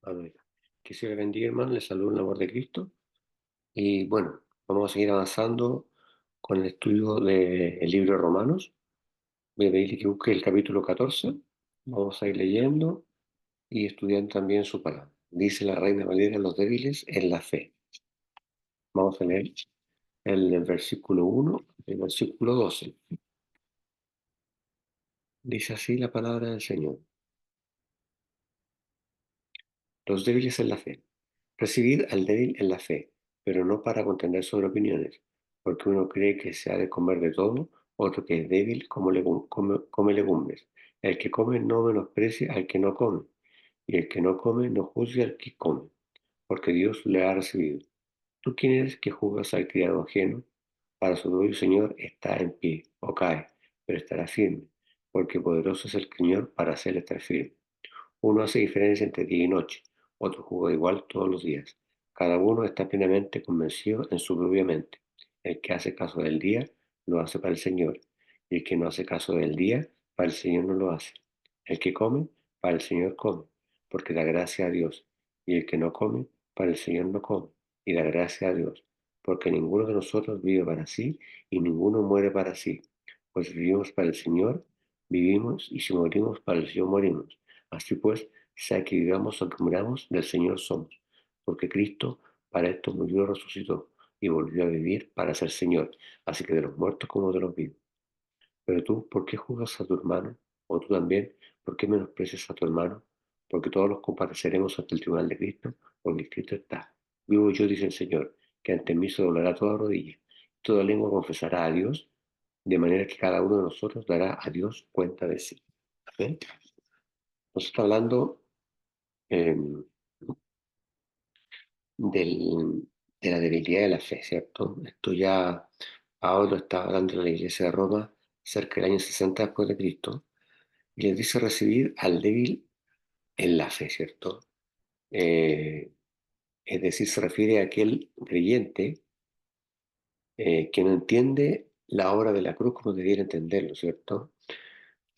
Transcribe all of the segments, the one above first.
Amén. Que se le bendiga, hermano. Les saludo en el amor de Cristo. Y bueno, vamos a seguir avanzando con el estudio del libro de Romanos. Voy a pedirle que busque el capítulo 14. Vamos a ir leyendo y estudiando también su palabra. Dice la Reina Valera: los débiles en la fe. Vamos a leer el versículo 1, el versículo 12. Dice así la palabra del Señor: los débiles en la fe. Recibid al débil en la fe, pero no para contender sobre opiniones, porque uno cree que se ha de comer de todo, otro que es débil como come legumbres. El que come no menosprecie al que no come, y el que no come no juzgue al que come, porque Dios le ha recibido. ¿Tú quién eres que juzgas al criado ajeno? Para su propio Señor está en pie, o cae, pero estará firme, porque poderoso es el Señor para hacerle estar firme. Uno hace diferencia entre día y noche, otro juzga igual todos los días. Cada uno está plenamente convencido en su propia mente. El que hace caso del día, lo hace para el Señor, y el que no hace caso del día, para el Señor no lo hace. El que come, para el Señor come, porque da gracia a Dios, y el que no come, para el Señor no come, y da gracia a Dios, porque ninguno de nosotros vive para sí, y ninguno muere para sí. Pues vivimos para el Señor, vivimos, y si morimos, para el Señor morimos. Así pues, sea que vivamos o que muramos, del Señor somos, porque Cristo para esto murió, resucitó y volvió a vivir para ser Señor, así que de los muertos como de los vivos. Pero tú, ¿por qué juzgas a tu hermano? O tú también, ¿por qué menosprecias a tu hermano? Porque todos los compareceremos ante el tribunal de Cristo, porque escrito está: vivo yo, dice el Señor, que ante mí se doblará toda rodilla, toda lengua confesará a Dios, de manera que cada uno de nosotros dará a Dios cuenta de sí. ¿Ven? Nos está hablando eh, de la debilidad de la fe, ¿cierto? Esto ya Pablo está hablando de la iglesia de Roma cerca del año 60 después de Cristo, y les dice recibir al débil en la fe, ¿cierto? Eh, es decir, se refiere a aquel creyente que no entiende la obra de la cruz como debiera entenderlo, ¿cierto?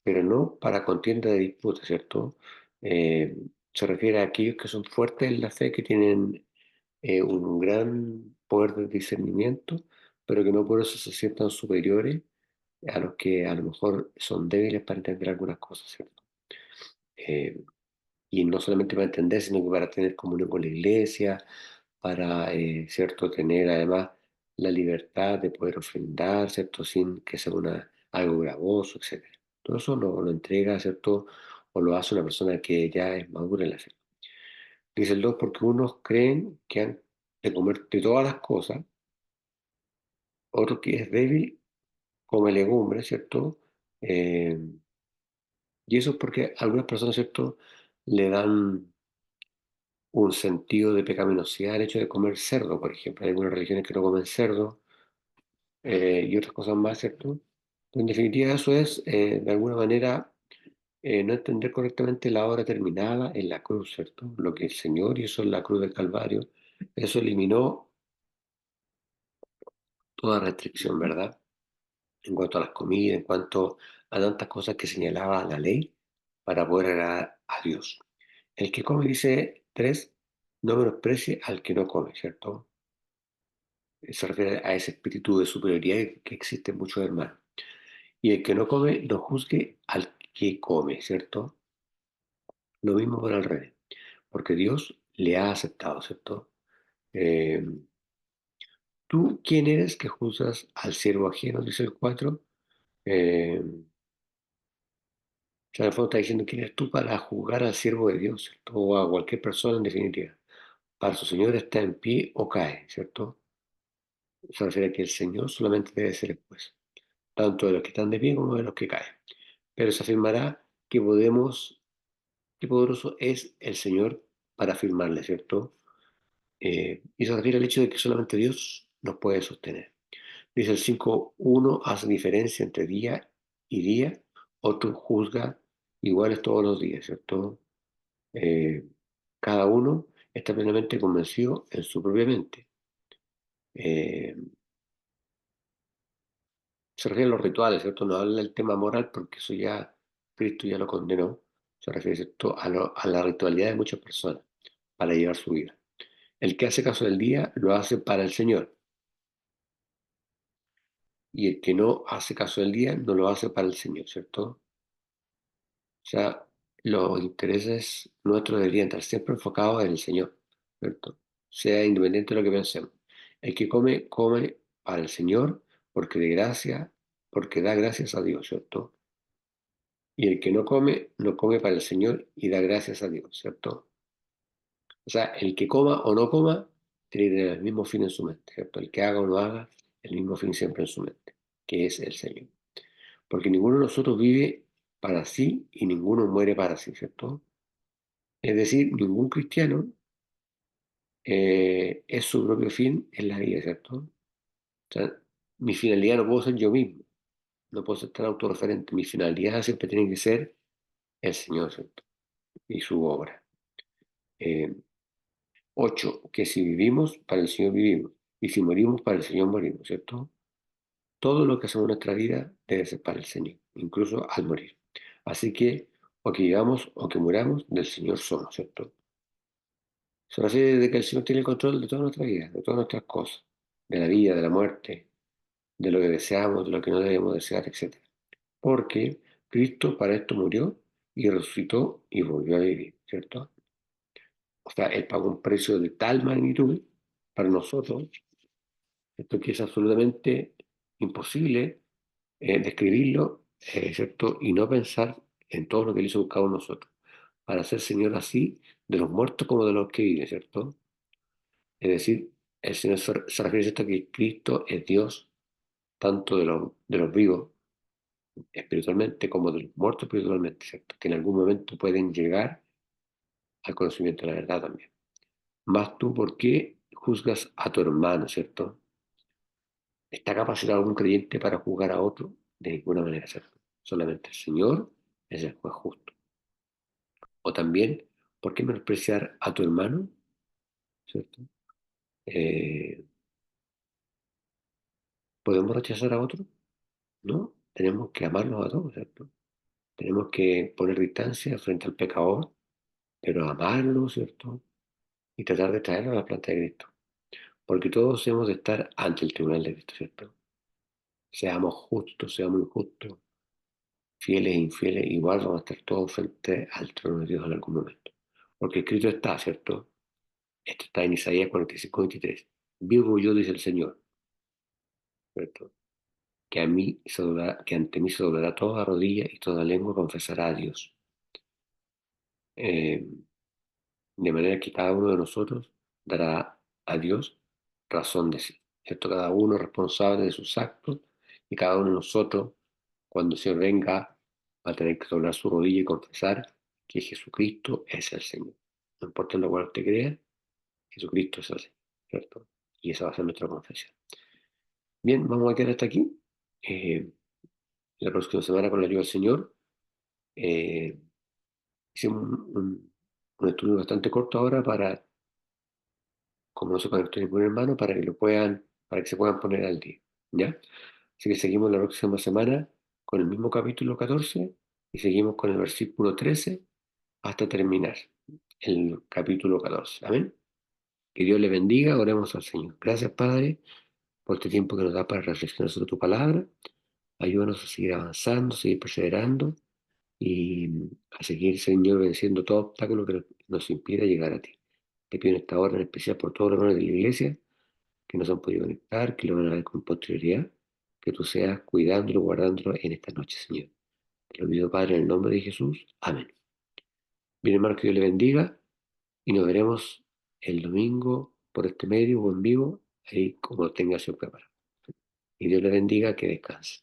Pero no para contienda de disputa, ¿cierto? Eh, Se refiere a aquellos que son fuertes en la fe, que tienen un gran poder de discernimiento, pero que no por eso se sientan superiores a los que a lo mejor son débiles para entender algunas cosas, ¿cierto? Eh, y no solamente para entender, sino que para tener comunión con la iglesia, para, ¿cierto?, tener además la libertad de poder ofrendar, ¿cierto?, sin que sea algo gravoso, etcétera. Todo eso lo entrega, ¿cierto?, o lo hace una persona que ya es madura en la fe. Dice el 2, porque unos creen que han de comer de todas las cosas, otro que es débil come legumbres, ¿cierto? Eh, y eso es porque algunas personas, ¿cierto?, le dan un sentido de pecaminosidad al hecho de comer cerdo, por ejemplo. Hay algunas religiones que no comen cerdo, y otras cosas más, ¿cierto? En definitiva, eso es, de alguna manera, no entender correctamente la obra terminada en la cruz, ¿cierto? Lo que el Señor hizo en la cruz del Calvario, eso eliminó toda restricción, ¿verdad? En cuanto a las comidas, en cuanto a tantas cosas que señalaba la ley para poder agradar a Dios. El que come, dice 3, no menosprecie al que no come, ¿cierto? Se refiere a ese espíritu de superioridad que existe en muchos hermanos. Y el que no come, no juzgue al que come, ¿cierto? Lo mismo por el revés, porque Dios le ha aceptado, ¿cierto? Eh, ¿Tú quién eres que juzgas al siervo ajeno? Dice el 4. Eh, O sea, en el fondo está diciendo quién eres tú para juzgar al siervo de Dios, ¿cierto? O a cualquier persona en definitiva. Para su Señor está en pie o cae, ¿cierto? Se refiere a que el Señor solamente debe ser el juez, tanto de los que están de pie como de los que caen. Pero se afirmará que podemos, qué poderoso es el Señor para afirmarle, ¿cierto? Y se refiere al hecho de que solamente Dios nos puede sostener. Dice el 5, uno hace diferencia entre día y día, otro juzga iguales todos los días, ¿cierto? Eh, Cada uno está plenamente convencido en su propia mente. Eh, Se refiere a los rituales, ¿cierto? No habla del tema moral porque eso ya Cristo ya lo condenó. Se refiere, ¿cierto?, a la ritualidad de muchas personas. para llevar su vida. El que hace caso del día lo hace para el Señor, y el que no hace caso del día no lo hace para el Señor, ¿cierto? O sea, los intereses nuestros deberían estar siempre enfocados en el Señor, ¿cierto? Sea independiente de lo que pensemos. El que come, come para el Señor porque de gracia, porque da gracias a Dios, ¿cierto? Y el que no come, no come para el Señor y da gracias a Dios, ¿cierto? O sea, el que coma o no coma, tiene que tener el mismo fin en su mente, ¿cierto? El que haga o no haga, el mismo fin siempre en su mente, que es el Señor. Porque ninguno de nosotros vive para sí y ninguno muere para sí, ¿cierto? Es decir, ningún cristiano es su propio fin en la vida, ¿cierto? O sea, mi finalidad no puedo ser yo mismo, no puedo ser tan autorreferente. Mi finalidad siempre tiene que ser el Señor, ¿cierto? Y su obra. Eh, 8, que si vivimos, para el Señor vivimos. Y si morimos, para el Señor morimos, ¿cierto? Todo lo que hacemos en nuestra vida debe ser para el Señor, incluso al morir. Así que, o que vivamos o que muramos, del Señor somos, ¿cierto? Se refiere de que el Señor tiene el control de toda nuestra vida, de todas nuestras cosas, de la vida, de la muerte, de lo que deseamos, de lo que no debemos desear, etcétera. Porque Cristo para esto murió y resucitó y volvió a vivir, ¿cierto? O sea, Él pagó un precio de tal magnitud para nosotros, esto que es absolutamente imposible describirlo, ¿cierto? Y no pensar en todo lo que Él hizo por cada uno de nosotros, para ser Señor así de los muertos como de los que viven, ¿cierto? Es decir, el Señor se refiere a esto que Cristo es Dios tanto de los vivos espiritualmente como de los muertos espiritualmente, ¿cierto? Que en algún momento pueden llegar al conocimiento de la verdad también. Más tú, ¿por qué juzgas a tu hermano, ¿cierto? ¿Está capacitado algún creyente para juzgar a otro? De ninguna manera, ¿cierto? Solamente el Señor es el juez justo. O también, ¿por qué menospreciar a tu hermano? ¿Cierto? Eh, ¿Podemos rechazar a otro? No, tenemos que amarlos a todos, ¿cierto? Tenemos que poner distancia frente al pecador, pero amarlo, ¿cierto? Y tratar de traerlo a la planta de Cristo. Porque todos hemos de estar ante el tribunal de Cristo, ¿cierto? Seamos justos, seamos injustos, fieles e infieles, igual vamos a estar todos frente al trono de Dios en algún momento. Porque escrito está, ¿cierto? Esto está en Isaías 45:23. Vivo yo, dice el Señor, ¿cierto? Que ante mí se doblará toda rodilla y toda lengua confesará a Dios. Eh, de manera que cada uno de nosotros dará a Dios razón de sí, ¿cierto? Cada uno es responsable de sus actos y cada uno de nosotros, cuando el Señor venga, va a tener que doblar su rodilla y confesar que Jesucristo es el Señor. No importa en lo cual usted crea, Jesucristo es el Señor, ¿cierto? Y esa va a ser nuestra confesión. Bien, vamos a quedar hasta aquí. Eh, la próxima semana, con la ayuda del Señor, eh, hicimos un estudio bastante corto ahora para, como no se conectó ningún hermano, para que se puedan poner al día, ¿ya? Así que seguimos la próxima semana con el mismo capítulo 14 y seguimos con el versículo 13 hasta terminar el capítulo 14. Amén. Que Dios le bendiga, oremos al Señor. Gracias, Padre, por este tiempo que nos da para reflexionar sobre tu palabra. Ayúdanos a seguir avanzando, a seguir perseverando y a seguir, Señor, venciendo todo obstáculo que nos impida llegar a ti. Te pido en esta hora en especial por todos los hermanos de la iglesia que no se han podido conectar, que lo van a ver con posterioridad, que tú seas cuidándolo, guardándolo en esta noche, Señor. Te lo pido, Padre, en el nombre de Jesús. Amén. Bien, hermano, que Dios le bendiga y nos veremos el domingo por este medio o en vivo, ahí como tenga siempre preparado. Y Dios le bendiga, que descanse.